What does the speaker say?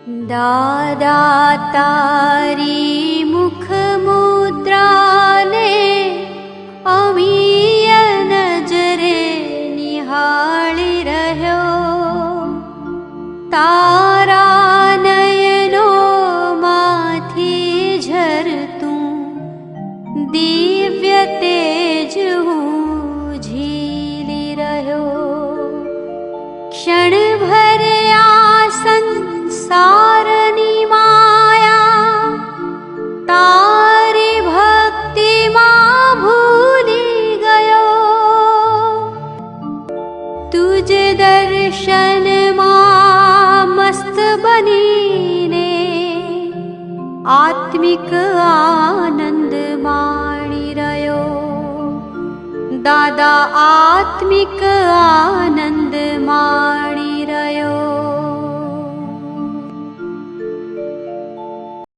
દાદા તારી મુખ મુદ્રાને અમીય નજરે નિહાળી રહ્યો, તારા નયનો માંથી ઝરતું દિવ્ય તેજ હું ઝીલી રહ્યો. ક્ષણભર આ સંસારની માયા તારી ભક્તિમાં ભૂલી ગયો. તુજ દર્શનમાં મસ્ત બનીને આત્મિક આનંદ માણી રહ્યો. દાદા આત્મિક આનંદ માણી